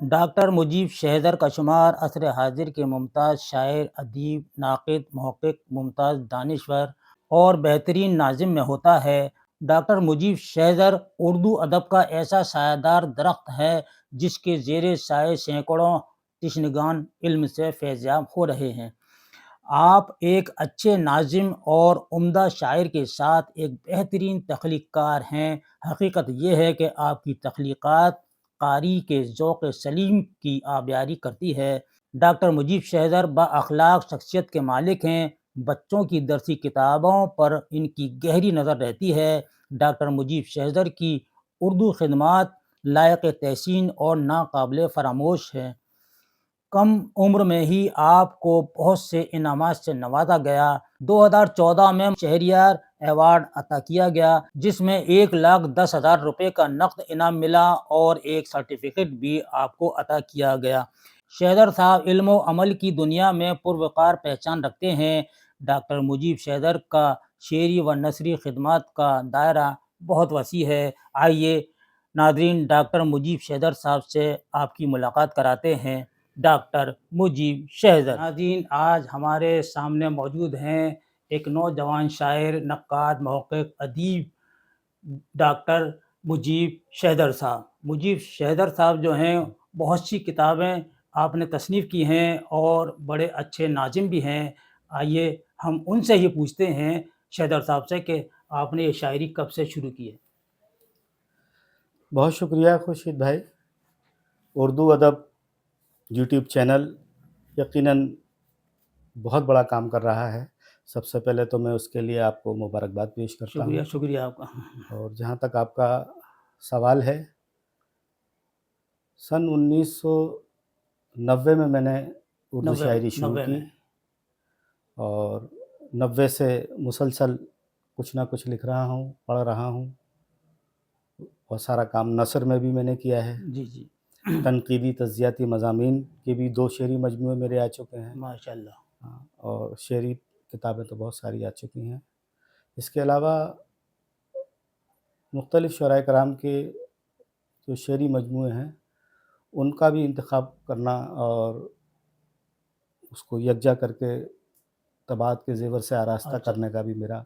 Doctor Mujeeb شہدر کا شمار عصر حاضر کے ممتاز شاعر، ادیب، ناقد، محقق، ممتاز دانشور اور بہترین ناظم میں ہوتا ہے۔ ڈاکٹر مجیب شہدر اردو ادب کا ایسا سایہ دار درخت ہے جس کے زیر سائے سینکڑوں تشنگان علم سے فیضیاب ہو رہے ہیں۔ آپ ایک اچھے ناظم اور عمدہ شاعر کے ساتھ ایک بہترین تخلیق کار ہیں۔ حقیقت یہ ہے کہ آپ کی تخلیقات قاری کے ذوق سلیم کی آبیاری کرتی ہے۔ ڈاکٹر مجیب شہدر با اخلاق شخصیت کے مالک ہیں۔ بچوں کی درسی کتابوں پر ان کی گہری نظر رہتی ہے۔ ڈاکٹر مجیب شہدر کی اردو خدمات لائق تحسین اور ناقابل فراموش ہیں۔ کم عمر میں ہی آپ کو بہت سے انعامات سے نوازا گیا۔ 2014 میں شہریار ایوارڈ عطا کیا گیا جس میں 1,10,000 روپے کا نقد انعام ملا اور ایک سرٹیفکیٹ بھی آپ کو عطا کیا گیا۔ شہدر صاحب علم و عمل کی دنیا میں پروقار پہچان رکھتے ہیں۔ ڈاکٹر مجیب شہدر کا شعری و نثری خدمات کا دائرہ بہت وسیع ہے۔ آئیے ناظرین ڈاکٹر مجیب شہدر صاحب سے آپ کی ملاقات کراتے ہیں۔ ڈاکٹر مجیب شہدر ناظرین، آج ہمارے سامنے موجود ہیں ایک نوجوان شاعر، نقاد، محقق، ادیب ڈاکٹر مجیب شہدر صاحب۔ مجیب شہدر صاحب جو ہیں بہت سی کتابیں آپ نے تصنیف کی ہیں اور بڑے اچھے ناظم بھی ہیں۔ آئیے ہم ان سے ہی پوچھتے ہیں شہدر صاحب سے کہ آپ نے یہ شاعری کب سے شروع کی ہے؟ بہت شکریہ خورشید بھائی۔ اردو ادب یوٹیوب چینل یقیناً بہت بڑا کام کر رہا ہے۔ سب سے پہلے تو میں اس کے لیے آپ کو مبارکباد پیش کرتا ہوں۔ شکریہ آپ کا۔ اور جہاں تک آپ کا سوال ہے، سن 1990 میں نے اردو شاعری شروع کی اور 90 سے مسلسل کچھ نہ کچھ لکھ رہا ہوں، پڑھ رہا ہوں۔ بہت سارا کام نثر میں بھی میں نے کیا ہے۔ جی جی، تنقیدی تجزیاتی مضامین کے بھی 2 شعری مجموعے میرے آ چکے ہیں۔ ماشاء اللہ۔ اور شعری کتابیں تو بہت ساری آ چکی ہیں۔ اس کے علاوہ مختلف شعراء کرام کے جو شعری مجموعے ہیں ان کا بھی انتخاب کرنا اور اس کو یکجا کر کے طباعت کے زیور سے آراستہ کرنے کا بھی میرا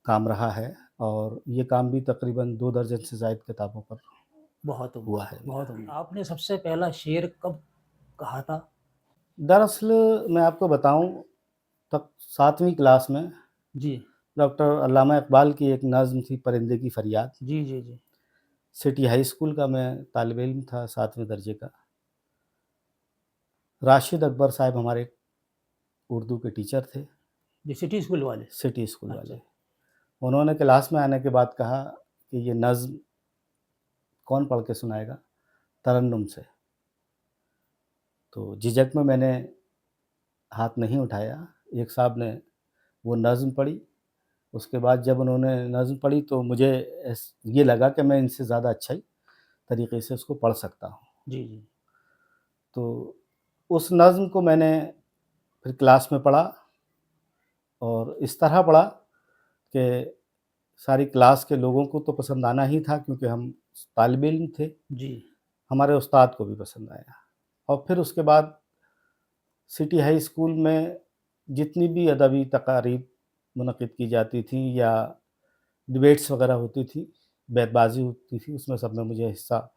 کام رہا ہے، اور یہ کام بھی تقریباً 2 درجن سے زائد کتابوں پر بہت ہوا ہے۔ بہت آپ نے سب سے پہلا شعر کب کہا تھا؟ دراصل میں آپ کو بتاؤں، تک 7ویں کلاس میں جی ڈاکٹر علامہ اقبال کی ایک نظم تھی پرندے کی فریاد۔ جی جی جی سٹی ہائی اسکول کا میں طالب علم تھا، 7ویں درجے کا۔ راشد اکبر صاحب ہمارے اردو کے ٹیچر تھے، جی سٹی اسکول والے۔ سٹی اسکول والے۔ انہوں نے کلاس میں آنے کے بعد کہا کہ یہ نظم کون پڑھ کے سنائے گا؟ ترنم سے۔ تو جھجک میں نے ہاتھ نہیں اٹھایا۔ ایک صاحب نے وہ نظم پڑھی۔ اس کے بعد جب انہوں نے نظم پڑھی تو مجھے یہ لگا کہ میں ان سے زیادہ اچھا طریقے سے اس کو پڑھ سکتا ہوں۔ جی جی، تو اس نظم کو میں نے پھر کلاس میں پڑھا، اور اس طرح پڑھا کہ ساری کلاس کے لوگوں کو تو پسند آنا ہی تھا کیونکہ ہم طالب علم تھے، جی ہمارے استاد کو بھی پسند آیا۔ اور پھر اس کے بعد سٹی ہائی اسکول میں جتنی بھی ادبی تقاریب منعقد کی جاتی تھی یا ڈبیٹس وغیرہ ہوتی تھی، بیت بازی ہوتی تھی، اس میں سب میں مجھے حصہ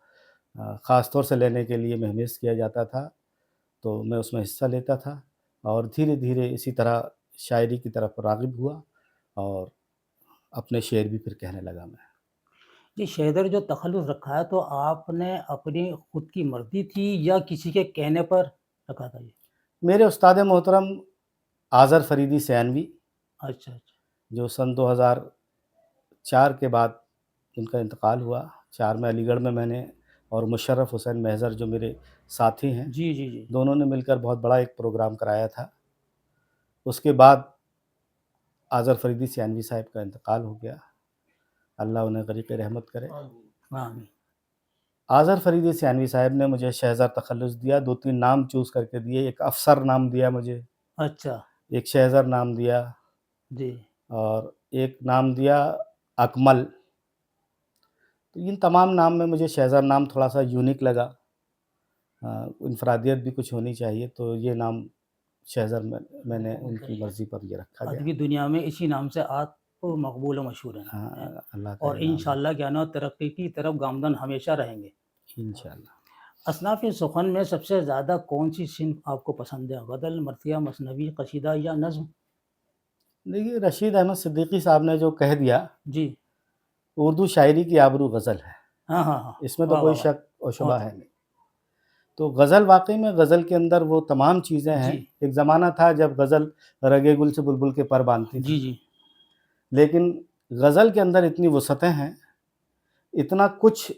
خاص طور سے لینے کے لیے مہمیز کیا جاتا تھا، تو میں اس میں حصہ لیتا تھا، اور دھیرے دھیرے اسی طرح شاعری کی طرف راغب ہوا اور اپنے شعر بھی پھر کہنے لگا میں۔ جی، شہدر جو تخلص رکھا ہے تو آپ نے اپنی خود کی مرضی تھی یا کسی کے کہنے پر رکھا تھا؟ یہ میرے استاد محترم آذر فریدی سیانوی، اچھا اچھا، جو سن 2004 کے بعد ان کا انتقال ہوا۔ 4 میں علی گڑھ میں نے اور مشرف حسین محضر جو میرے ساتھی ہیں، جی جی جی، دونوں نے مل کر بہت بڑا ایک پروگرام کرایا تھا۔ اس کے بعد آذر فریدی سیانوی صاحب کا انتقال ہو گیا، اللہ انہیں غریق رحمت کرے۔ آمین۔ آذر فریدی سیانوی صاحب نے مجھے شہزار تخلص دیا، 2-3 نام چوز کر کے دیے۔ ایک افسر نام دیا مجھے، اچھا، ایک شہزار نام دیا، جی اور ایک نام دیا اکمل۔ تو ان تمام نام میں مجھے شہزار نام تھوڑا سا یونیک لگا، انفرادیت بھی کچھ ہونی چاہیے، تو یہ نام شہزر میں نے ان کی صحیح ہے۔ مرضی پر یہ رکھا گیا۔ ادبی دنیا میں اسی نام سے آپ مقبول و مشہور ہیں ہاں، اللہ کا اور انعام ہے، انشاءاللہ کیا نا ترقی کی طرف گامزن ہمیشہ رہیں گے۔ انشاءاللہ۔ اصناف سخن میں سب سے زیادہ کون سی صنف آپ کو پسند ہے؟ غزل، مرثیہ، مثنوی، قصیدہ یا نظم؟ دیکھیے، رشید احمد صدیقی صاحب نے جو کہہ دیا، جی اردو شاعری کی آبرو غزل ہے، ہاں ہاں ہاں، اس میں تو واہ کوئی واہ واہ، شک و شبہ بہت ہے نہیں۔ تو غزل واقعی میں غزل کے اندر وہ تمام چیزیں ہیں۔ جی ایک زمانہ تھا جب غزل رگے گل سے بلبل کے پر باندھتی تھی، جی جی لیکن غزل کے اندر اتنی وسعتیں ہیں، اتنا کچھ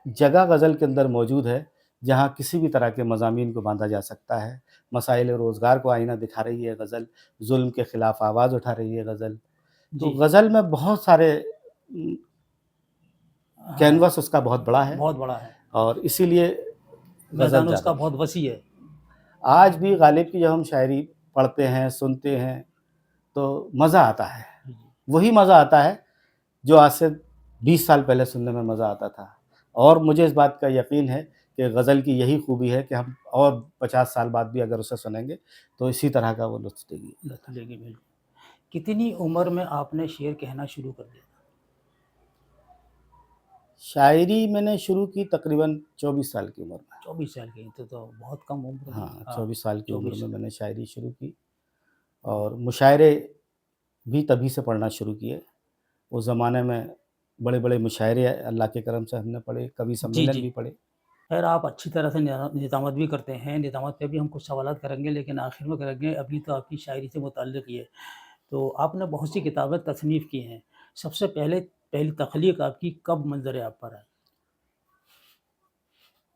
جگہ غزل کے اندر موجود ہے جہاں کسی بھی طرح کے مضامین کو باندھا جا سکتا ہے۔ مسائل روزگار کو آئینہ دکھا رہی ہے غزل، ظلم کے خلاف آواز اٹھا رہی ہے غزل۔ تو جی غزل میں بہت سارے ہاں، کینوس اس کا بہت بڑا ہے، بہت بڑا ہے، اور اسی لیے غزل میدان اس زیادہ کا ہے۔ بہت وسیع ہے۔ آج بھی غالب کی جب ہم شاعری پڑھتے ہیں، سنتے ہیں، تو مزہ آتا ہے۔ جی وہی مزہ آتا ہے جو آج سے 20 سال پہلے سننے میں مزہ آتا تھا، اور مجھے اس بات کا یقین ہے کہ غزل کی یہی خوبی ہے کہ ہم اور 50 سال بعد بھی اگر اسے سنیں گے تو اسی طرح کا وہ لطف دے گی۔ لے گی بالکل۔ کتنی عمر میں آپ نے شعر کہنا شروع کر دیا؟ شاعری میں نے شروع کی تقریباً 24 سال کی عمر میں۔ 24 سال کی تو بہت کم عمر ہاں، میں 24 سال کی عمر 24 میں میں نے شاعری شروع کی، اور مشاعرے بھی تبھی سے پڑھنا شروع کیے۔ اس زمانے میں بڑے بڑے مشاعرے اللہ کے کرم سے ہم نے پڑھے، کبھی جی سمیلن جی، بھی پڑھے۔ خیر آپ اچھی طرح سے نظامت بھی کرتے ہیں، نظامت پہ بھی ہم کچھ سوالات کریں گے لیکن آخر میں کریں گے۔ ابھی تو آپ کی شاعری سے متعلق یہ ہے، تو آپ نے بہت سی کتابیں تصنیف کی ہیں، سب سے پہلی تخلیق آپ کی کب منظر آپ پر آئی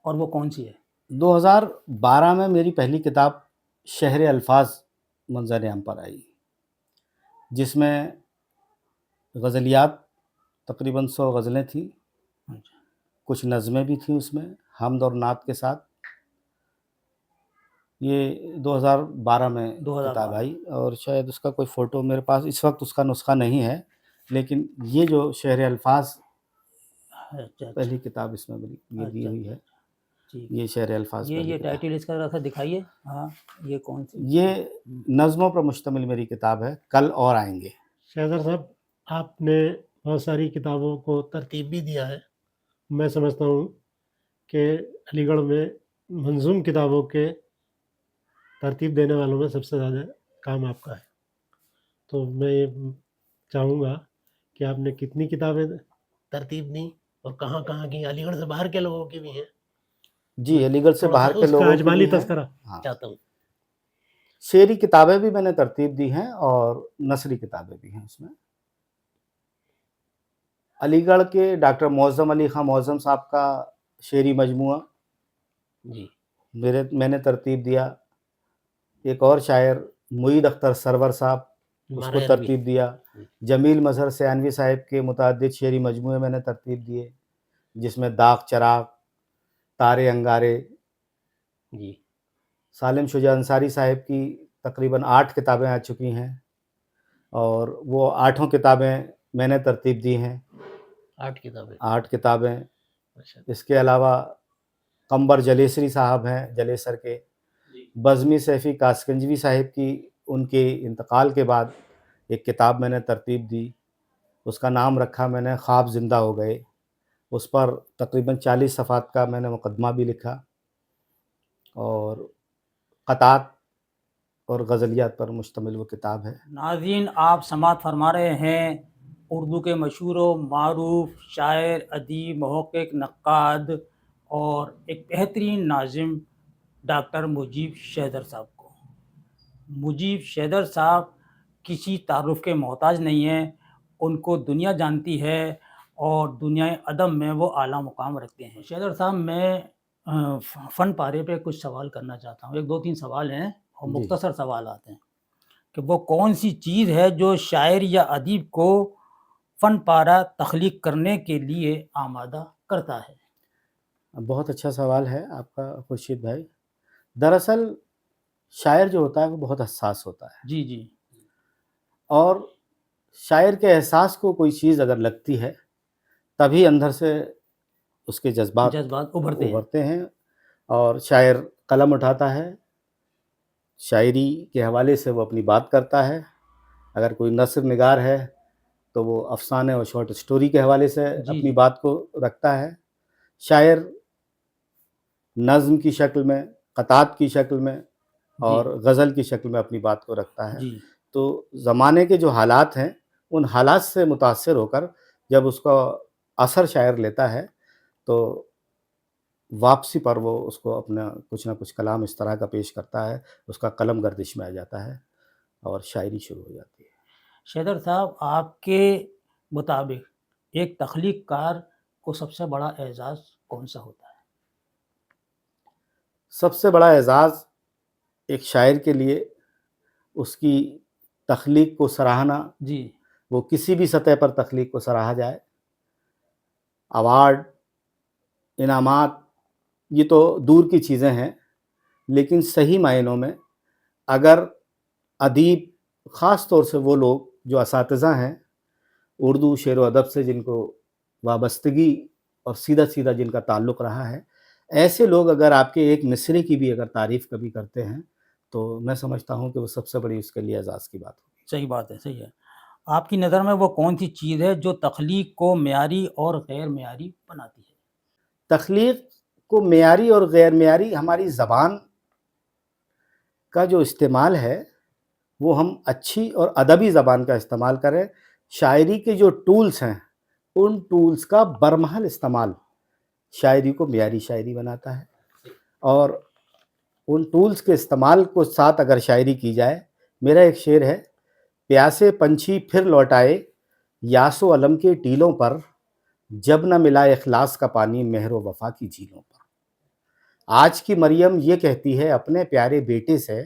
اور وہ کون سی ہے؟ 2012 میں میری پہلی کتاب شہر الفاظ منظر عام پر آئی، جس میں غزلیات تقریباً 100 غزلیں تھیں، اچھا، کچھ نظمیں بھی تھیں اس میں، حمد اور نعت کے ساتھ۔ یہ 2012 میں کتاب 2012 آئی، اور شاید اس کا کوئی فوٹو میرے پاس اس وقت اس کا نسخہ نہیں ہے، لیکن یہ جو شہر الفاظ اچھا اچھا پہلی کتاب اس میں میری یہ دی اچھا ہوئی اچھا، ہے، ٹھیک یہ شہر الفاظ ہے۔ پہلی یہ کتاب۔ ٹائٹل اس کا ذرا سا دکھائیے، ہاں یہ کون سی؟ یہ نظموں پر مشتمل میری کتاب ہے، کل اور آئیں گے۔ شہزاد صاحب، آپ نے بہت ساری کتابوں کو ترتیب بھی دیا ہے۔ میں سمجھتا ہوں کہ علی گڑھ میں منظوم کتابوں کے ترتیب دینے والوں میں سب سے زیادہ کام آپ کا ہے، تو میں یہ چاہوں گا کہ آپ نے کتنی کتابیں ترتیب دیں اور کہاں کہاں کی، علی گڑھ سے باہر کے لوگوں کی بھی ہیں؟ جی، علی گڑھ سے تھوڑا سا باہر کے اس کا لوگوں کی اجمالی بھی ہیں۔ تذکرہ ہاں، چاہتا ہوں۔ شعری کتابیں بھی میں نے ترتیب دی ہیں اور نثری کتابیں بھی ہیں اس میں۔ علی گڑھ کے ڈاکٹر معظم علی خان معظم صاحب کا شعری مجموعہ جی میں نے ترتیب دیا۔ ایک اور شاعر معید اختر سرور صاحب، اس کو مارین بھی۔ ترتیب دیا۔ جمیل مظہر سیانوی صاحب کے متعدد شعری مجموعے میں نے ترتیب دیے، جس میں داغ چراغ، تارے انگارے۔ جی سالم شجاع انصاری صاحب کی تقریباً 8 کتابیں آ چکی ہیں، اور وہ 8 کتابیں میں نے ترتیب دی ہیں، 8 کتابیں؟ 8 کتابیں۔ اچھا، اس کے علاوہ قمبر جلیسری صاحب ہیں جلیسر کے، بزمی سیفی کاسکنجوی صاحب کی ان کے انتقال کے بعد ایک کتاب میں نے ترتیب دی، اس کا نام رکھا میں نے خواب زندہ ہو گئے۔ اس پر تقریباً 40 صفحات کا میں نے مقدمہ بھی لکھا، اور قطعات اور غزلیات پر مشتمل وہ کتاب ہے۔ ناظرین، آپ سماعت فرما رہے ہیں اردو کے مشہور و معروف شاعر، ادیب، محقق، نقاد اور ایک بہترین ناظم ڈاکٹر مجیب شیدر صاحب کو۔ مجیب شیدر صاحب کسی تعارف کے محتاج نہیں ہیں، ان کو دنیا جانتی ہے اور دنیا ادب میں وہ اعلیٰ مقام رکھتے ہیں۔ شیدر صاحب، میں فن پارے پہ کچھ سوال کرنا چاہتا ہوں، 1-2-3 سوال ہیں اور جی، مختصر سوالات ہیں کہ وہ کون سی چیز ہے جو شاعر یا ادیب کو فن پارہ تخلیق کرنے کے لیے آمادہ کرتا ہے؟ بہت اچھا سوال ہے آپ کا خورشید بھائی۔ دراصل شاعر جو ہوتا ہے وہ بہت حساس ہوتا ہے، جی جی اور شاعر کے احساس کو کوئی چیز اگر لگتی ہے تبھی اندر سے اس کے جذبات جذبات ابھرتے ہیں۔ ابھرتے ہیں، اور شاعر قلم اٹھاتا ہے، شاعری کے حوالے سے وہ اپنی بات کرتا ہے. اگر کوئی نثر نگار ہے تو وہ افسانے اور شارٹ اسٹوری کے حوالے سے جی اپنی جی بات کو رکھتا ہے. شاعر نظم کی شکل میں، قطعات کی شکل میں جی اور غزل کی شکل میں اپنی بات کو رکھتا ہے. جی تو زمانے کے جو حالات ہیں ان حالات سے متاثر ہو کر جب اس کا اثر شاعر لیتا ہے تو واپسی پر وہ اس کو اپنا کچھ نہ کچھ کلام اس طرح کا پیش کرتا ہے، اس کا قلم گردش میں آ جاتا ہے اور شاعری شروع ہو جاتی ہے. شیدر صاحب، آپ کے مطابق ایک تخلیق کار کو سب سے بڑا اعزاز کون سا ہوتا ہے؟ سب سے بڑا اعزاز ایک شاعر کے لیے اس کی تخلیق کو سراہنا، جی وہ کسی بھی سطح پر تخلیق کو سراہا جائے. ایوارڈ، انعامات یہ تو دور کی چیزیں ہیں، لیکن صحیح معنوں میں اگر ادیب، خاص طور سے وہ لوگ جو اساتذہ ہیں اردو شعر و ادب سے جن کو وابستگی اور سیدھا سیدھا جن کا تعلق رہا ہے، ایسے لوگ اگر آپ کے ایک مصرے کی بھی اگر تعریف کبھی کرتے ہیں تو میں سمجھتا ہوں کہ وہ سب سے بڑی اس کے لیے اعزاز کی بات ہوگی. صحیح بات ہے، صحیح ہے. آپ کی نظر میں وہ کون سی چیز ہے جو تخلیق کو معیاری اور غیر معیاری بناتی ہے؟ تخلیق کو معیاری اور غیر معیاری ہماری زبان کا جو استعمال ہے وہ ہم اچھی اور ادبی زبان کا استعمال کریں. شاعری کے جو ٹولز ہیں ان ٹولز کا برمحل استعمال شاعری کو معیاری شاعری بناتا ہے. اور ان ٹولز کے استعمال کو ساتھ اگر شاعری کی جائے، میرا ایک شعر ہے: پیاسے پنچھی پھر لوٹ آئے یاس و علم کے ٹیلوں پر، جب نہ ملا اخلاص کا پانی مہر و وفا کی جھیلوں پر. آج کی مریم یہ کہتی ہے اپنے پیارے بیٹے سے،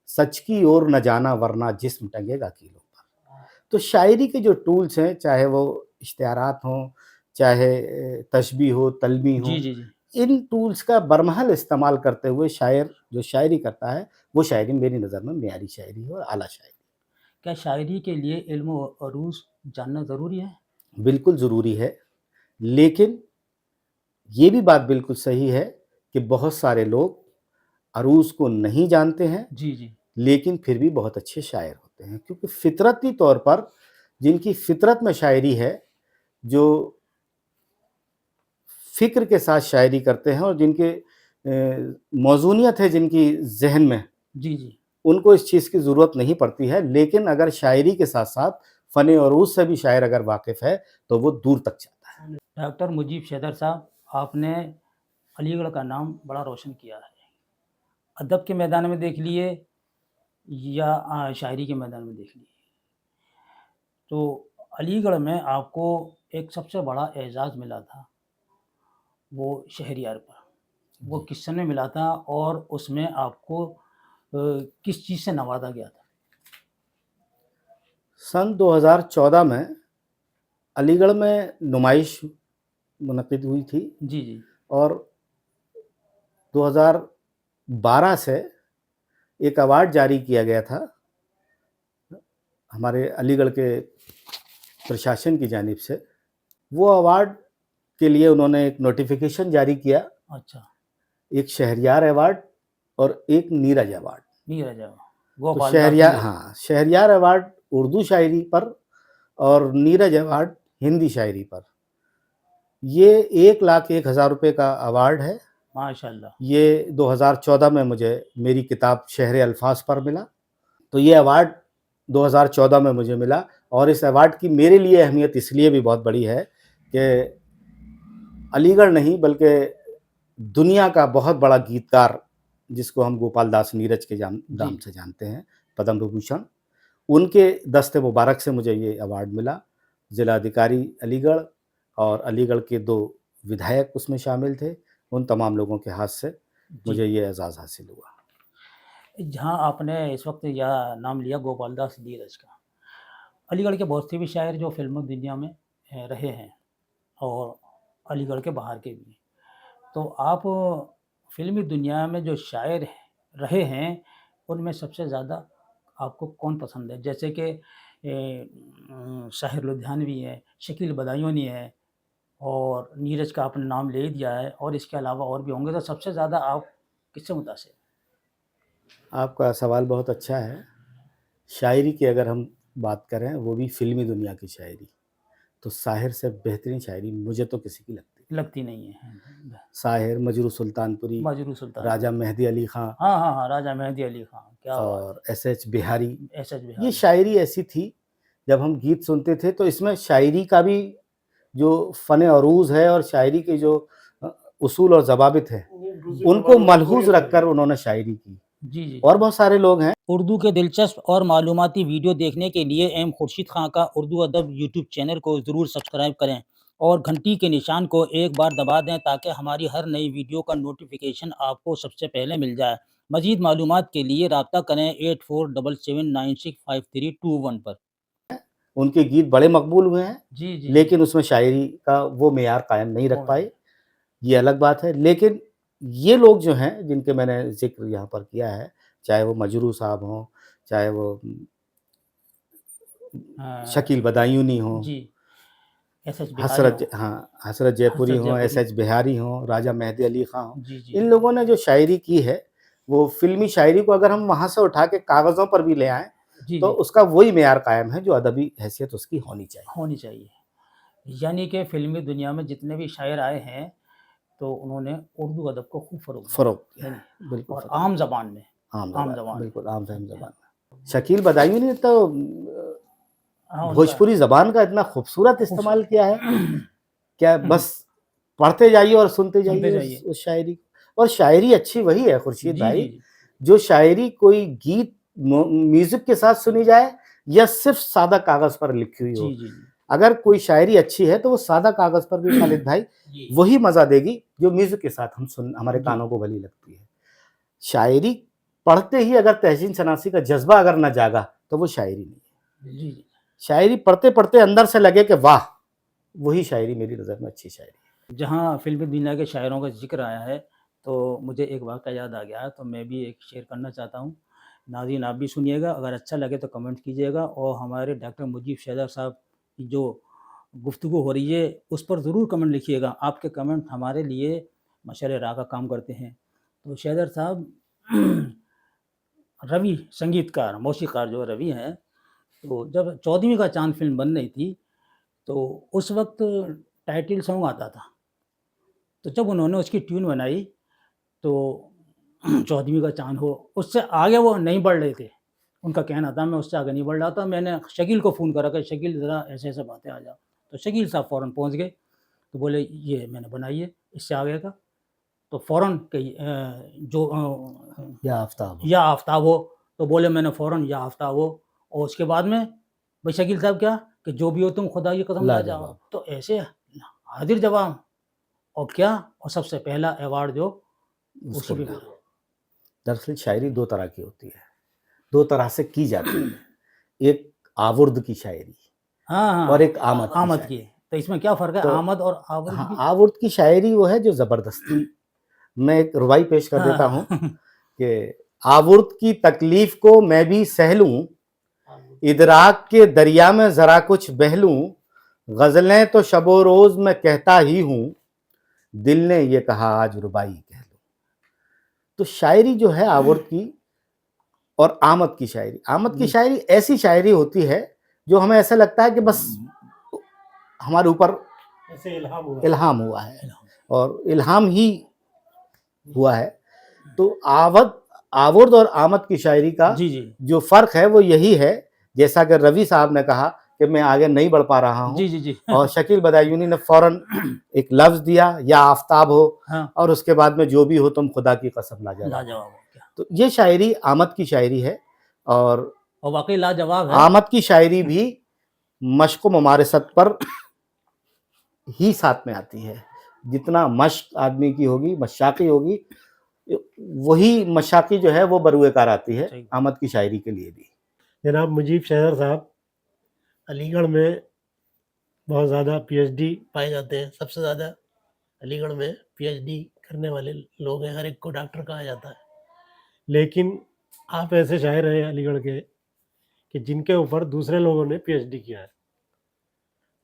سچ کی اور نہ جانا ورنہ جسم ٹنگے گا کیلوں پر. تو شاعری کے جو ٹولز ہیں، چاہے وہ اشتہارات ہوں، چاہے تشبیہ ہو، تلمیح ہو، جی جی جی ان ٹولز کا برمحل استعمال کرتے ہوئے شاعر جو شاعری کرتا ہے وہ شاعری میری نظر میں معیاری شاعری ہے اور اعلیٰ شاعری. کیا شاعری کے لیے علم و عروض جاننا ضروری ہے؟ بالکل ضروری ہے، لیکن یہ بھی بات بالکل صحیح ہے کہ بہت سارے لوگ عروض کو نہیں جانتے ہیں جی جی لیکن پھر بھی بہت اچھے شاعر ہوتے ہیں، کیونکہ فطرتی طور پر جن کی فطرت میں شاعری ہے، جو فکر کے ساتھ شاعری کرتے ہیں اور جن کے موزونیت ہے جن کی ذہن میں، جی جی ان کو اس چیز کی ضرورت نہیں پڑتی ہے. لیکن اگر شاعری کے ساتھ ساتھ فن عروض سے بھی شاعر اگر واقف ہے تو وہ دور تک جاتا ہے. ڈاکٹر مجیب شیدر صاحب، آپ نے علی گڑھ کا نام بڑا روشن کیا ہے. ادب کے میدان میں دیکھ لیے یا شاعری کے میدان میں دیکھ لیے، تو علی گڑھ میں آپ کو ایک سب سے بڑا اعزاز ملا تھا، وہ شہریار پر. وہ کس سن میں ملا تھا اور اس میں آپ کو کس چیز سے نوازا گیا تھا؟ سن 2014 میں علی گڑھ میں نمائش منعقد ہوئی تھی جی جی اور 2012 سے ایک ایوارڈ جاری کیا گیا تھا ہمارے علی گڑھ کے پرشاسن کی جانب سے. وہ ایوارڈ کے لیے انہوں نے ایک نوٹیفیکیشن جاری کیا، اچھا، ایک شہریار ایوارڈ اور ایک نیرج ایوارڈ. نیرج تو گوپال داس شہریار، نیرج. ہاں، شہریار ایوارڈ اردو شاعری پر اور نیرج ایوارڈ ہندی شاعری پر. یہ 1,01,000 روپے کا ایوارڈ ہے. ماشاء اللہ. یہ 2014 میں مجھے میری کتاب شہر الفاظ پر ملا. تو یہ ایوارڈ 2014 میں مجھے ملا اور اس ایوارڈ کی میرے لیے اہمیت اس لیے بھی بہت بڑی ہے کہ علی گڑھ نہیں بلکہ دنیا کا بہت بڑا گیتکار جس کو ہم گوپال داس نیرج کے نام سے جانتے ہیں، پدم وبھوشن، ان کے دست مبارک سے مجھے یہ ایوارڈ ملا. ضلع ادھیکاری علی گڑھ اور علی گڑھ کے 2 ودھائک اس میں شامل تھے، ان تمام لوگوں کے ہاتھ سے مجھے یہ اعزاز حاصل ہوا. جہاں آپ نے اس وقت یہ نام لیا گوپال داس نیرج کا، علی گڑھ کے بہت سے بھی شاعر جو فلم دنیا میں رہے ہیں اور علی گڑھ کے باہر کے بھی، تو آپ فلمی دنیا میں جو شاعر رہے ہیں ان میں سب سے زیادہ آپ کو کون پسند ہے؟ جیسے کہ شاہر لدھیانوی ہے، شکیل بدایونی ہے، اور نیرج کا آپ نے نام لے ہی دیا ہے، اور اس کے علاوہ اور بھی ہوں گے، تو سب سے زیادہ آپ کس سے متاثر ہیں؟ آپ کا سوال بہت اچھا ہے. شاعری کی اگر ہم بات کریں، وہ بھی فلمی دنیا کی شاعری، تو ساحر سے بہترین شاعری مجھے تو کسی کی لگتی نہیں. لگتی نہیں ہے. ساحر، مجروح سلطانپوری، مجروح سلطان، راجہ مہدی علی خان ہاں ہاں ہاں، راجہ مہدی علی خان، کیا بات اور ایس ایچ بہاری، ہے، ایس ایچ یہ بہاری. شاعری ایسی تھی جب ہم گیت سنتے تھے تو اس میں شاعری کا بھی جو فن عروض ہے اور شاعری کے جو اصول اور ضوابط ہیں ان کو ملحوظ رکھ کر انہوں نے شاعری کی. جی جی. اور بہت سارے لوگ ہیں. اردو کے دلچسپ اور معلوماتی ویڈیو دیکھنے کے لیے ایم خورشید خان کا اردو ادب یوٹیوب چینل کو ضرور سبسکرائب کریں اور گھنٹی کے نشان کو ایک بار دبا دیں تاکہ ہماری ہر نئی ویڈیو کا نوٹیفیکیشن آپ کو سب سے پہلے مل جائے. مزید معلومات کے لیے رابطہ کریں 8477965321 پر. ان کے گیت بڑے مقبول ہوئے ہیں، جی جی. لیکن اس میں شاعری کا وہ معیار قائم نہیں رکھ پائے، یہ الگ بات ہے. لیکن یہ لوگ جو ہیں جن کے میں نے ذکر یہاں پر کیا ہے، چاہے وہ مجروح صاحب ہوں، چاہے وہ شکیل بدایونی ہوں، جی، ایس ایچ بہاری حسرت جے پوری حسرت ہوں، جے ایس پوری. ایچ بہاری ہوں، راجہ مہدی علی خان ہوں، جی جی. ان لوگوں نے جو شاعری کی ہے وہ فلمی شاعری کو اگر ہم وہاں سے اٹھا کے کاغذوں پر بھی لے آئیں جی تو جی اس کا وہی معیار قائم ہے جو ادبی حیثیت اس کی ہونی چاہیے. ہونی چاہیے. یعنی کہ فلمی دنیا میں جتنے بھی شاعر آئے ہیں تو انہوں نے اردو ادب کو خوب فروغ فروغ دیا دیا ہے ہے، بالکل اور فروغ عام دیا. زبان میں. عام عام زبان، زبان میں. بالکل عام فہم زبان میں. شکیل بدایونی نے تو ہاں، ان کا بھوجپوری زبان کا اتنا خوبصورت استعمال کیا ہے، کیا بس پڑھتے جائیے اور سنتے سنتے جائیے جائیے. اس شاعری کو. اور شاعری اچھی وہی ہے خورشید جی بھائی جی جی. جو شاعری کوئی گیت میوزک کے ساتھ سنی جائے یا صرف سادہ کاغذ پر لکھی ہوئی ہو. جی جی جی. اگر کوئی شاعری اچھی ہے تو وہ سادہ کاغذ پر بھی خالد بھائی جی وہی مزہ دے گی جو میوزک کے ساتھ ہمارے جی. کانوں کو بھلی لگتی ہے. شاعری پڑھتے ہی اگر تحسین شناسی کا جذبہ اگر نہ جاگا تو وہ شاعری نہیں ہے. جی جی. شاعری پڑھتے پڑھتے اندر سے لگے کہ واہ، وہی شاعری میری نظر میں اچھی شاعری ہے. جہاں فلمی دنیا کے شاعروں کا ذکر آیا ہے تو مجھے ایک واقعہ یاد آ گیا ہے، تو میں بھی ایک شعر کرنا چاہتا ہوں. ناظرین آپ بھی سنیے گا، اگر اچھا لگے تو کمنٹ کیجیے گا، اور ہمارے ڈاکٹر مجیب شیدر صاحب کی جو گفتگو ہو رہی ہے اس پر ضرور کمنٹ لکھیے گا. آپ کے کمنٹ ہمارے لیے مشعل راہ کا کام کرتے ہیں. تو شیدر صاحب روی سنگیتکار موسیقار جو روی ہیں، تو جب 14ویں کا چاند فلم بن رہی تھی تو اس وقت ٹائٹل سانگ آتا تھا، تو جب انہوں نے اس کی ٹیون بنائی تو 14ویں کا چاند ہو، اس سے آگے وہ نہیں بڑھ رہے تھے. ان کا کہنا تھا میں اس سے آگے نہیں بڑھ رہا تھا. میں نے شکیل کو فون کرا کہ شکیل ذرا ایسے ایسے باتیں آ جاؤ، تو شکیل صاحب فوراً پہنچ گئے، تو بولے یہ میں نے بنائی ہے اس سے آگے کا. تو فوراً کہ جو یا آفتاب یا آفتاب ہو، تو بولے میں نے فوراً یا آفتاب ہو. اور اس کے بعد میں بھائی شکیل صاحب کیا کہ جو بھی ہو تم خدا کی قسم لا جاؤ. تو ایسے حاضر جواب، اور کیا، اور سب سے پہلا ایوارڈ جو اس اسی کو پہ ملا. ملا. دراصل شاعری دو طرح کی ہوتی ہے، دو طرح سے کی جاتی ہے. ایک آورد کی شاعری ہاں ہاں، اور ایک آمد کی آمد شاعری. کی. تو اس میں کیا فرق ہے تو آمد اور آورد ہاں، کی؟ آورد کی شاعری وہ ہے جو زبردستی. میں ایک ربائی پیش کر دیتا ہوں ہاں کہ آورد کی تکلیف کو میں بھی سہ لوں، ادراک کے دریا میں ذرا کچھ بہہ لوں، غزلیں تو شب و روز میں کہتا ہی ہوں، دل نے یہ کہا آج ربائی کہہ لوں. تو شاعری جو ہے آورد کی اور آمد کی شاعری. آمد کی شاعری ایسی شاعری ہوتی ہے جو ہمیں ایسا لگتا ہے کہ بس ہمارے اوپر ایسے الہام ہوا ہے اور الہام ہی ہوا ہے. تو آورد اور آمد کی شاعری کا جی جی جو فرق ہے وہ یہی ہے، جیسا کہ روی صاحب نے کہا کہ میں آگے نہیں بڑھ پا رہا ہوں، جی جی جی اور شکیل بدایونی نے فوراً ایک لفظ دیا یا آفتاب ہو، ہاں، اور اس کے بعد میں جو بھی ہو تم خدا کی قسم لاجواب. لاجواب ہو کیا، تو یہ شاعری آمد کی شاعری ہے، اور اور واقعی لاجواب ہے. آمد کی شاعری بھی مشق و ممارست پر ہی ساتھ میں آتی ہے. جتنا مشق آدمی کی ہوگی، مشاقی ہوگی، وہی مشاقی جو ہے وہ بروئے کار آتی ہے صحیح. آمد کی شاعری کے لیے بھی. جناب مجیب شیدر صاحب علی گڑھ میں بہت زیادہ پی ایچ ڈی پائے جاتے ہیں. سب سے زیادہ علی گڑھ میں پی ایچ ڈی کرنے والے لوگ ہیں، ہر ایک کو ڈاکٹر کہا جاتا ہے. لیکن آپ ایسے شاعر ہیں علی گڑھ کے کہ جن کے اوپر دوسرے لوگوں نے پی ایچ ڈی کیا ہے.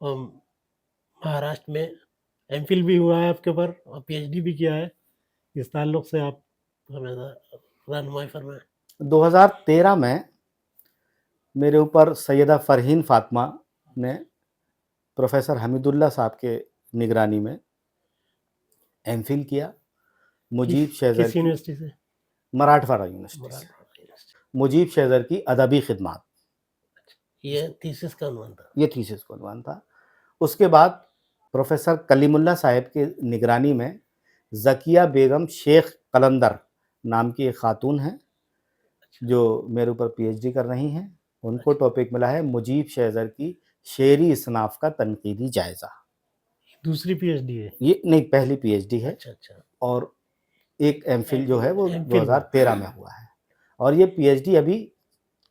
مہاراشٹر میں ایم فل بھی ہوا ہے آپ کے اوپر اور پی ایچ ڈی بھی کیا ہے، اس تعلق سے آپ ہمیں رہنمائی فرمائیں۔ 2013 میں میرے اوپر سیدہ فرحین فاطمہ نے پروفیسر حمید اللہ صاحب کے نگرانی میں ایم فل کیا مجیب شیزر کس کی یونیورسٹی سے؟ مراٹھواڑہ یونیورسٹی سے، مراٹھواڑہ یونیورسٹی۔ مجیب شیزر کی ادبی خدمات، یہ تھیسس کا عنوان تھا۔ یہ تھیسس کا عنوان تھا۔ اس کے بعد پروفیسر کلیم اللہ صاحب کے نگرانی میں ذکیہ بیگم شیخ قلندر نام کی ایک خاتون ہیں جو میرے اوپر پی ایچ ڈی کر رہی ہیں، ان کو ٹاپک ملا ہے مجیب شیزر کی شعری اصناف کا تنقیدی جائزہ۔ دوسری پی ایچ ڈی ہے؟ یہ نہیں، پہلی پی ایچ ڈی ہے، اچھا اچھا۔ اور ایک ایم فل جو ہے وہ ایم فل 2013 میں ہوا ہے، اور یہ پی ایچ ڈی ابھی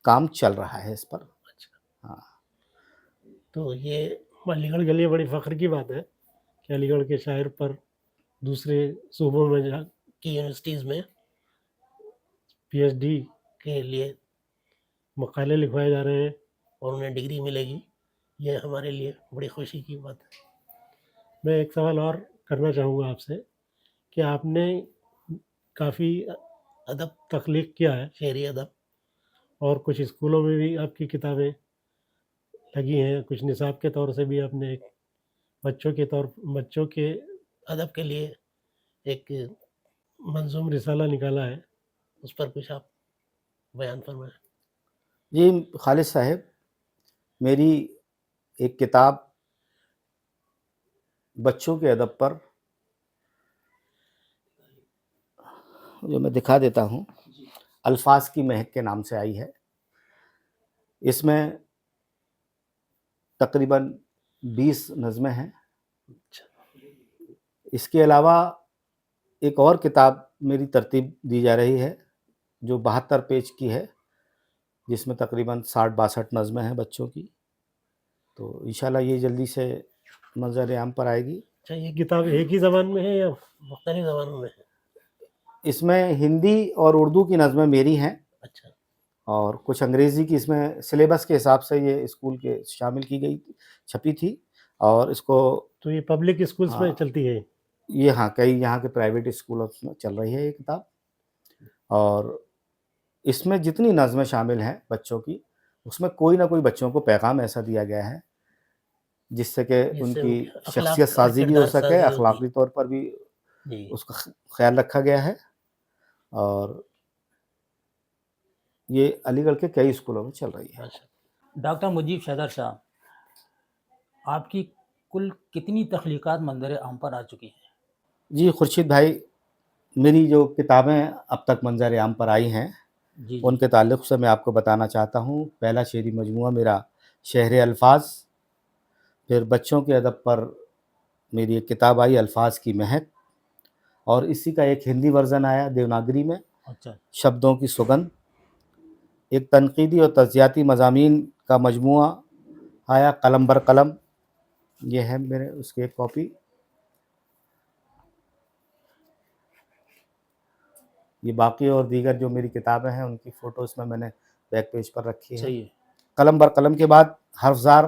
کام چل رہا ہے اس پر۔ اچھا، ہاں، تو یہ علی گڑھ کے لیے بڑی فخر کی بات ہے کہ علی گڑھ کے شاعر پر دوسرے صوبوں میں کی یونیورسٹیز میں پی ایچ ڈی کے لیے مقالے لکھوائے جا رہے ہیں اور انہیں ڈگری ملے گی، یہ ہمارے لیے بڑی خوشی کی بات ہے۔ میں ایک سوال اور کرنا چاہوں گا آپ سے کہ آپ نے کافی ادب تخلیق کیا ہے، شعری ادب، اور کچھ اسکولوں میں بھی آپ کی کتابیں لگی ہیں، کچھ نصاب کے طور سے بھی آپ نے ایک بچوں کے ادب کے لیے ایک منظوم رسالہ نکالا ہے، اس پر کچھ آپ بیان فرمائیں۔ جی خالد صاحب، میری ایک کتاب بچوں کے ادب پر جو میں دکھا دیتا ہوں، الفاظ کی مہک کے نام سے آئی ہے۔ اس میں تقریباً 20 نظمیں ہیں۔ اس کے علاوہ ایک اور کتاب میری ترتیب دی جا رہی ہے جو 72 پیج کی ہے، جس میں تقریباً 60-62 نظمیں ہیں بچوں کی، تو انشاءاللہ یہ جلدی سے منظر عام پر آئے گی۔ اچھا، یہ کتاب ایک ہی زبان میں ہے یا مختلف زبانوں میں ہے؟ اس میں ہندی اور اردو کی نظمیں میری ہیں، اچھا، اور کچھ انگریزی کی اس میں سلیبس کے حساب سے یہ اسکول کے شامل کی گئی، چھپی تھی، اور اس کو تو یہ پبلک اسکولس میں چلتی ہے؟ یہ ہاں کئی یہاں کے پرائیویٹ اسکولوں میں چل رہی ہے یہ کتاب، اور اس میں جتنی نظمیں شامل ہیں بچوں کی، اس میں کوئی نہ کوئی بچوں کو پیغام ایسا دیا گیا ہے جس سے کہ ان کی شخصیت سازی بھی ہو سکے، اخلاقی طور پر بھی اس کا خیال رکھا گیا ہے، اور یہ علی گڑھ کے کئی اسکولوں میں چل رہی ہے۔ ڈاکٹر مجیب شیزر صاحب، آپ کی کل کتنی تخلیقات منظر عام پر آ چکی ہیں؟ جی خورشید بھائی، میری جو کتابیں اب تک منظر عام پر آئی ہیں ان کے تعلق سے میں آپ کو بتانا چاہتا ہوں۔ پہلا شعری مجموعہ میرا شہر الفاظ، پھر بچوں کے ادب پر میری ایک کتاب آئی الفاظ کی مہک، اور اسی کا ایک ہندی ورژن آیا دیوناگری میں، شبدوں کی سگندھ۔ ایک تنقیدی اور تجزیاتی مضامین کا مجموعہ آیا قلم بر قلم، یہ ہے میرے اس کی ایک کاپی۔ یہ باقی اور دیگر جو میری کتابیں ہیں ان کی فوٹوز میں نے بیک پیج پر رکھی ہے۔ قلم بر قلم کے بعد حرف زار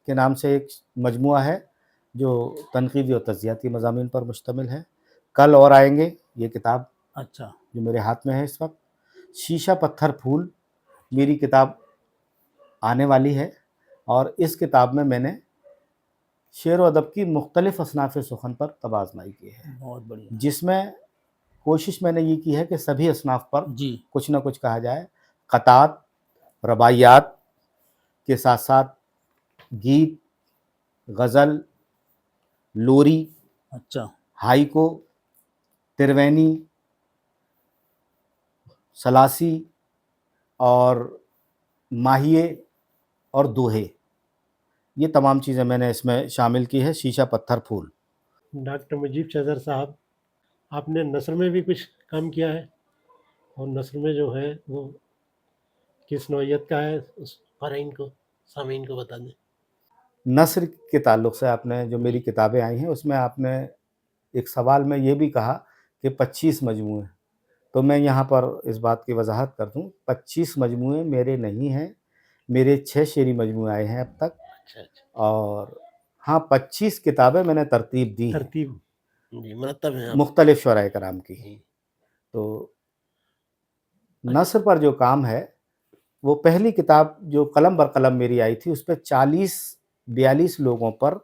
کے نام سے ایک مجموعہ ہے جو تنقیدی اور تجزیاتی مضامین پر مشتمل ہے۔ کل اور آئیں گے، یہ کتاب جو میرے ہاتھ میں ہے اس وقت۔ شیشہ پتھر پھول میری کتاب آنے والی ہے، اور اس کتاب میں نے شعر و ادب کی مختلف اصناف سخن پر تبادلائی کی ہے، بہت بڑھیا، جس میں کوشش میں نے یہ کی ہے کہ سبھی اصناف پر کچھ نہ کچھ کہا جائے۔ قطعات، رباعیات کے ساتھ ساتھ گیت، غزل، لوری، ہائیکو، تروینی، سلاسی اور ماہیے اور دوہے، یہ تمام چیزیں میں نے اس میں شامل کی ہے۔ شیشہ پتھر پھول۔ ڈاکٹر مجیب شیزر صاحب، آپ نے نثر میں بھی کچھ کام کیا ہے، اور نثر میں جو ہے وہ کس نوعیت کا ہے، اس قارئین کو، سامعین کو بتا دیں۔ نثر کے تعلق سے آپ نے جو میری کتابیں آئی ہیں اس میں آپ نے ایک سوال میں یہ بھی کہا کہ 25 مجموعے، تو میں یہاں پر اس بات کی وضاحت کر دوں، 25 مجموعے میرے نہیں ہیں، میرے 6 شعری مجموعے آئے ہیں اب تک، اور ہاں 25 کتابیں میں نے ترتیب دی ہیں ترتیب جی مرتب ہیں آپ مختلف شعراء کرام کی. جی تو نثر پر جو کام ہے وہ پہلی کتاب جو قلم بر قلم میری آئی تھی اس پہ 42 لوگوں پر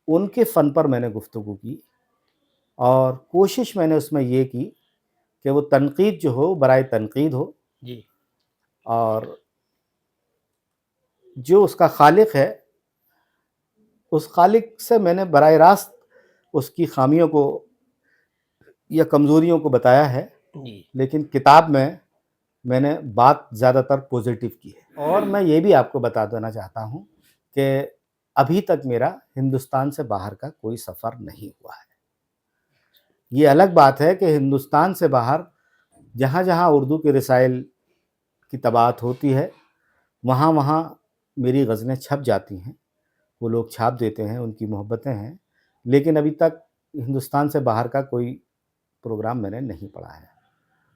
ان کے فن پر میں نے گفتگو کی، اور کوشش میں نے اس میں یہ کی کہ وہ تنقید جو ہو برائے تنقید ہو، جی اور جو اس کا خالق ہے اس خالق سے میں نے براہ راست اس کی خامیوں کو یا کمزوریوں کو بتایا ہے، جی لیکن کتاب میں نے بات زیادہ تر پوزیٹیو کی ہے. اور میں یہ بھی آپ کو بتا دینا چاہتا ہوں کہ ابھی تک میرا ہندوستان سے باہر کا کوئی سفر نہیں ہوا ہے. یہ الگ بات ہے کہ ہندوستان سے باہر جہاں جہاں اردو کے رسائل کی طباعت ہوتی ہے وہاں وہاں میری غزلیں چھپ جاتی ہیں، وہ لوگ چھاپ دیتے ہیں، ان کی محبتیں ہیں، لیکن ابھی تک ہندوستان سے باہر کا کوئی پروگرام میں نے نہیں پڑھا ہے،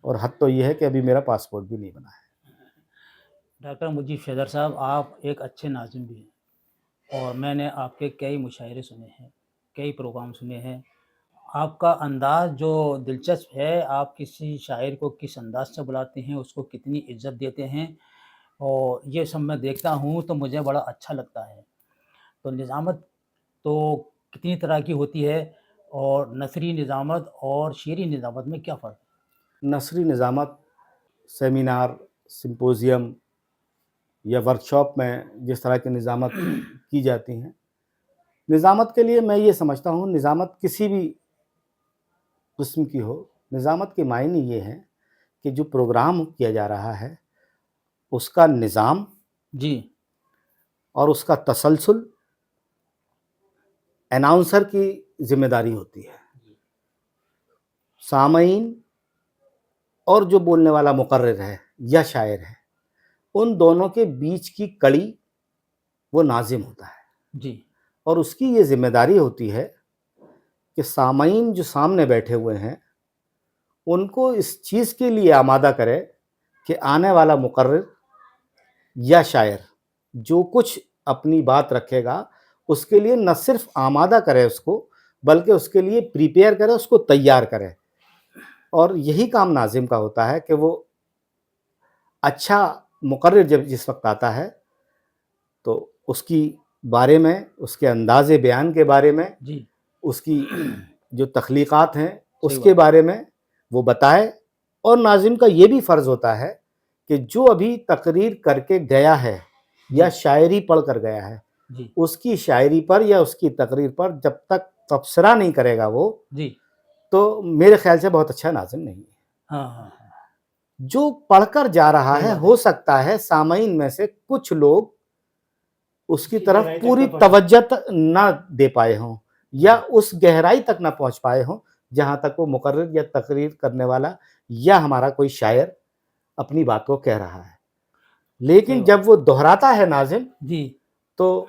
اور حد تو یہ ہے کہ ابھی میرا پاسپورٹ بھی نہیں بنا ہے. ڈاکٹر مجیب شیدر صاحب، آپ ایک اچھے ناظم بھی ہیں، اور میں نے آپ کے کئی مشاعرے سنے ہیں، کئی پروگرام سنے ہیں. آپ کا انداز جو دلچسپ ہے، آپ کسی شاعر کو کس انداز سے بلاتے ہیں، اس کو کتنی عزت دیتے ہیں، اور یہ سب میں دیکھتا ہوں تو مجھے بڑا اچھا لگتا ہے. تو نظامت تو کتنی طرح کی ہوتی ہے، اور نثری نظامت اور شعری نظامت میں کیا فرق ہے؟ نثری نظامت سیمینار، سمپوزیم یا ورکشاپ میں جس طرح کی نظامت کی جاتی ہیں، نظامت کے لیے میں یہ سمجھتا ہوں نظامت کسی بھی قسم کی ہو، نظامت کے معنی یہ ہیں کہ جو پروگرام کیا جا رہا ہے اس کا نظام جی اور اس کا تسلسل اناؤنسر کی ذمہ داری ہوتی ہے. سامعین اور جو بولنے والا مقرر ہے یا شاعر ہے، ان دونوں کے بیچ کی کڑی وہ ناظم ہوتا ہے، جی اور اس کی یہ ذمہ داری ہوتی ہے کہ سامعین جو سامنے بیٹھے ہوئے ہیں ان کو اس چیز کے لیے آمادہ کرے کہ آنے والا مقرر یا شاعر جو کچھ اپنی بات رکھے گا اس کے لیے نہ صرف آمادہ کرے اس کو، بلکہ اس کے لیے پریپیئر کرے، اس کو تیار کرے. اور یہی کام ناظم کا ہوتا ہے کہ وہ اچھا مقرر جس وقت آتا ہے تو اس کی بارے میں، اس کے انداز بیان کے بارے میں، جی اس کی جو تخلیقات ہیں اس صحیح کے بات. بارے میں وہ بتائے. اور ناظم کا یہ بھی فرض ہوتا ہے کہ جو ابھی تقریر کر کے گیا ہے یا شاعری پڑھ کر گیا ہے جی اس کی شاعری پر یا اس کی تقریر پر جب تک تبصرہ نہیں کرے گا وہ، جی تو میرے خیال سے بہت اچھا ناظم نہیں ہے. ہاں ہاں ہاں جو پڑھ کر جا رہا صحیح ہے بات ہے. ہو سکتا ہے سامعین میں سے کچھ لوگ اس کی طرف گہرائی تک پوری نہ پہنچے. توجہ نہ دے پائے ہوں یا اس گہرائی تک نہ پہنچ پائے ہوں جہاں تک وہ مقرر یا تقریر کرنے والا یا ہمارا کوئی شاعر اپنی بات کو کہہ رہا ہے. لیکن جب وہ دہراتا ہے ناظم جی تو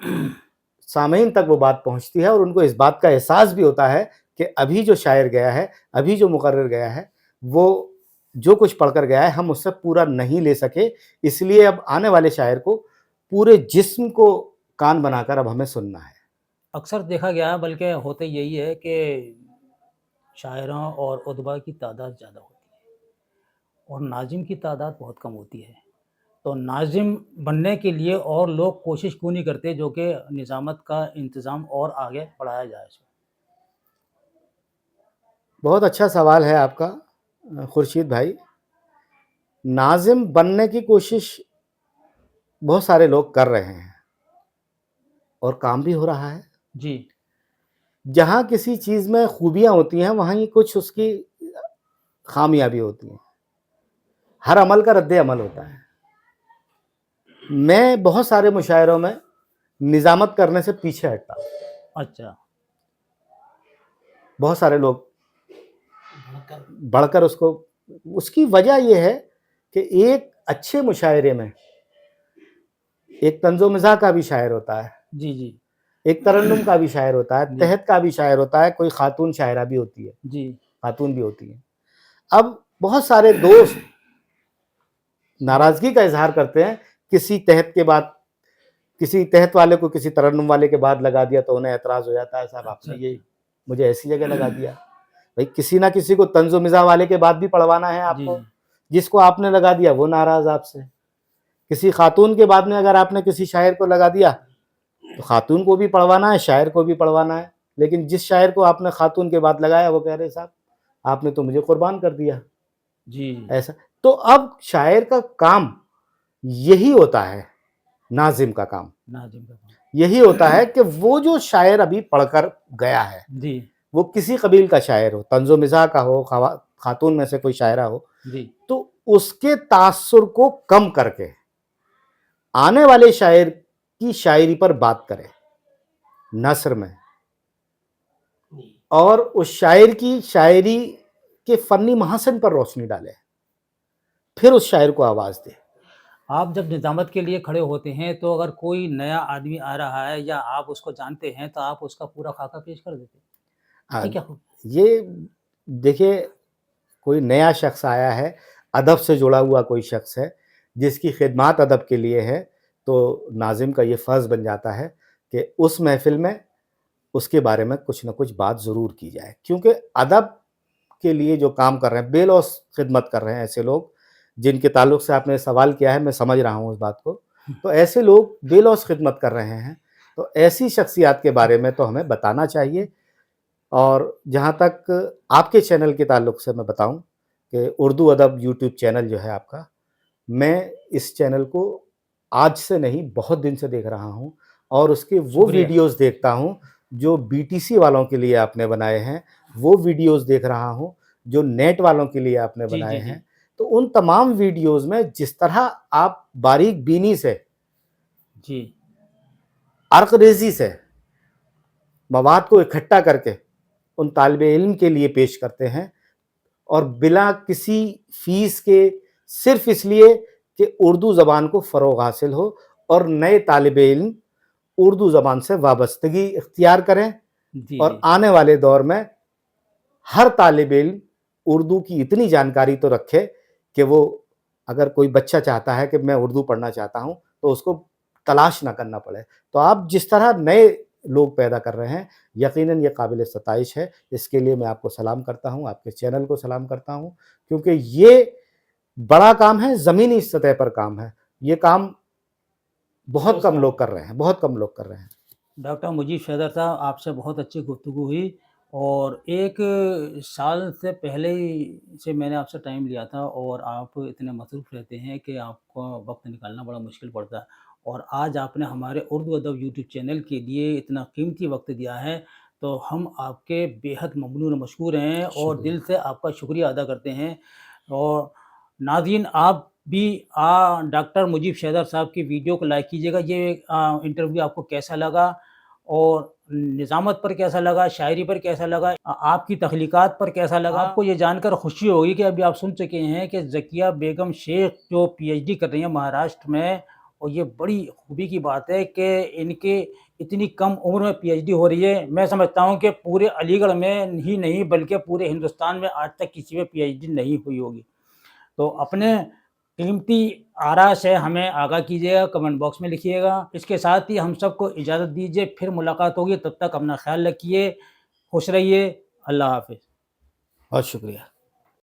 سامعین تک وہ بات پہنچتی ہے، اور ان کو اس بات کا احساس بھی ہوتا ہے کہ ابھی جو شاعر گیا ہے، ابھی جو مقرر گیا ہے، وہ جو کچھ پڑھ کر گیا ہے ہم اس سے پورا نہیں لے سکے، اس لیے اب آنے والے شاعر کو پورے جسم کو کان بنا کر اب ہمیں سننا ہے. اکثر دیکھا گیا ہے، بلکہ ہوتے یہی ہے کہ شاعراں اور ادبا کی تعداد زیادہ ہوتی ہے اور ناظم کی تعداد بہت کم ہوتی ہے. تو ناظم بننے کے لیے اور لوگ کوشش کیوں نہیں کرتے جو کہ نظامت کا انتظام اور آگے بڑھایا جائے؟ بہت اچھا سوال ہے آپ کا خورشید بھائی. ناظم بننے کی کوشش بہت سارے لوگ کر رہے ہیں اور کام بھی ہو رہا ہے. جی جہاں کسی چیز میں خوبیاں ہوتی ہیں وہاں ہی کچھ اس کی خامیاں بھی ہوتی ہیں. ہر عمل کا رد عمل ہوتا ہے. میں بہت سارے مشاعروں میں نظامت کرنے سے پیچھے ہٹتا ہوں. اچھا بہت سارے لوگ بڑھ کر اس کی وجہ یہ ہے کہ ایک اچھے مشاعرے میں ایک طنز و مزاح کا بھی شاعر ہوتا ہے، جی جی ایک ترنم کا بھی شاعر ہوتا ہے، تحت کا بھی شاعر ہوتا ہے، کوئی خاتون شاعرہ بھی ہوتی ہے، جی خاتون بھی ہوتی ہے. اب بہت سارے دوست ناراضگی کا اظہار کرتے ہیں کسی تحت کے بعد کسی تحت والے کو کسی ترنم والے کے بعد لگا دیا تو انہیں اعتراض ہو جاتا ہے، صاحب آپ اچھا نے یہ مجھے ایسی جگہ لگا دیا۔ بھائی کسی نہ کسی کو طنز و مزاح والے کے بعد بھی پڑھوانا ہے آپ جی کو، جس کو آپ نے لگا دیا وہ ناراض آپ سے۔ کسی خاتون کے بعد میں اگر آپ نے کسی شاعر کو لگا دیا تو خاتون کو بھی پڑھوانا ہے، شاعر کو بھی پڑھوانا ہے، لیکن جس شاعر کو آپ نے خاتون کے بعد لگایا وہ کہہ رہے صاحب آپ نے تو مجھے قربان کر دیا، جی ایسا۔ تو اب شاعر کا کام یہی ہوتا ہے، ناظم کا کام ناظم کا کام۔ یہی ہوتا ہے کہ وہ جو شاعر ابھی پڑھ کر گیا ہے، جی وہ کسی قبیل کا شاعر ہو، طنز و مزاح کا ہو، خاتون میں سے کوئی شاعرہ ہو، جی تو اس کے تاثر کو کم کر کے آنے والے شاعر کی شاعری پر بات کرے نثر میں، اور اس شاعر کی شاعری کے فنی محاسن پر روشنی ڈالے، پھر اس شاعر کو آواز دے۔ آپ جب نظامت کے لیے کھڑے ہوتے ہیں تو اگر کوئی نیا آدمی آ رہا ہے یا آپ اس کو جانتے ہیں تو آپ اس کا پورا خاکہ پیش کر دیتے ہیں، ہاں، یہ کیا یہ دیکھیے کوئی نیا شخص آیا ہے، ادب سے جڑا ہوا کوئی شخص ہے جس کی خدمات ادب کے لیے ہے، تو ناظم کا یہ فرض بن جاتا ہے کہ اس محفل میں اس کے بارے میں کچھ نہ کچھ بات ضرور کی جائے، کیونکہ ادب کے لیے جو کام کر رہے ہیں، بے لوث خدمت کر رہے ہیں ایسے لوگ جن کے تعلق سے آپ نے سوال کیا ہے، میں سمجھ رہا ہوں اس بات کو، تو ایسے لوگ بے لوث خدمت کر رہے ہیں، تو ایسی شخصیات کے بارے میں تو ہمیں بتانا چاہیے۔ اور جہاں تک آپ کے چینل کے تعلق سے میں بتاؤں کہ اردو ادب یوٹیوب چینل جو ہے آپ کا، میں اس چینل کو آج سے نہیں بہت دن سے دیکھ رہا ہوں، اور اس کے وہ شکریہ۔ ویڈیوز دیکھتا ہوں جو بی ٹی سی والوں کے لیے آپ نے بنائے ہیں، وہ ویڈیوز دیکھ رہا ہوں جو نیٹ والوں کے لیے آپ نے جی بنائے جی جی ہیں، تو ان تمام ویڈیوز میں جس طرح آپ باریک بینی سے، جی عرق ریزی سے مواد کو اکٹھا کر کے ان طالب علم کے لیے پیش کرتے ہیں، اور بلا کسی فیس کے، صرف اس لیے کہ اردو زبان کو فروغ حاصل ہو اور نئے طالب علم اردو زبان سے وابستگی اختیار کریں، جی اور جی آنے والے دور میں ہر طالب علم اردو کی اتنی جانکاری تو رکھے کہ وہ، اگر کوئی بچہ چاہتا ہے کہ میں اردو پڑھنا چاہتا ہوں تو اس کو تلاش نہ کرنا پڑے۔ تو آپ جس طرح نئے لوگ پیدا کر رہے ہیں، یقیناً یہ قابل ستائش ہے، اس کے لیے میں آپ کو سلام کرتا ہوں، آپ کے چینل کو سلام کرتا ہوں، کیونکہ یہ بڑا کام ہے، زمینی سطح پر کام ہے، یہ کام بہت کم لوگ کر رہے ہیں، بہت کم لوگ کر رہے ہیں۔ ڈاکٹر مجیب شیدر صاحب، آپ سے بہت اچھی گفتگو ہوئی، اور ایک سال سے پہلے ہی سے میں نے آپ سے ٹائم لیا تھا، اور آپ اتنے مصروف رہتے ہیں کہ آپ کو وقت نکالنا بڑا مشکل پڑتا ہے، اور آج آپ نے ہمارے اردو ادب یوٹیوب چینل کے لیے اتنا قیمتی وقت دیا ہے، تو ہم آپ کے بے حد ممنون و مشکور ہیں، اور شکریہ۔ دل سے آپ کا شکریہ ادا کرتے ہیں۔ اور ناظرین، آپ بھی ڈاکٹر مجیب شیدر صاحب کی ویڈیو کو لائک کیجیے گا۔ یہ انٹرویو آپ کو کیسا لگا، اور نظامت پر کیسا لگا، شاعری پر کیسا لگا، آپ کی تخلیقات پر کیسا لگا، آپ کو یہ جان کر خوشی ہوگی کہ ابھی آپ سن چکے ہیں کہ ذکیہ بیگم شیخ جو پی ایچ ڈی کر رہی ہیں مہاراشٹر میں، اور یہ بڑی خوبی کی بات ہے کہ ان کے اتنی کم عمر میں پی ایچ ڈی ہو رہی ہے۔ میں سمجھتا ہوں کہ پورے علی گڑھ میں ہی نہیں بلکہ پورے ہندوستان میں آج تک کسی میں پی ایچ ڈی نہیں ہوئی ہوگی۔ تو اپنے قیمتی آراء سے ہمیں آگاہ کیجیے گا، کمنٹ باکس میں لکھیے گا۔ اس کے ساتھ ہی ہم سب کو اجازت دیجیے، پھر ملاقات ہوگی، تب تک اپنا خیال رکھیے، خوش رہیے، اللہ حافظ۔ بہت شکریہ۔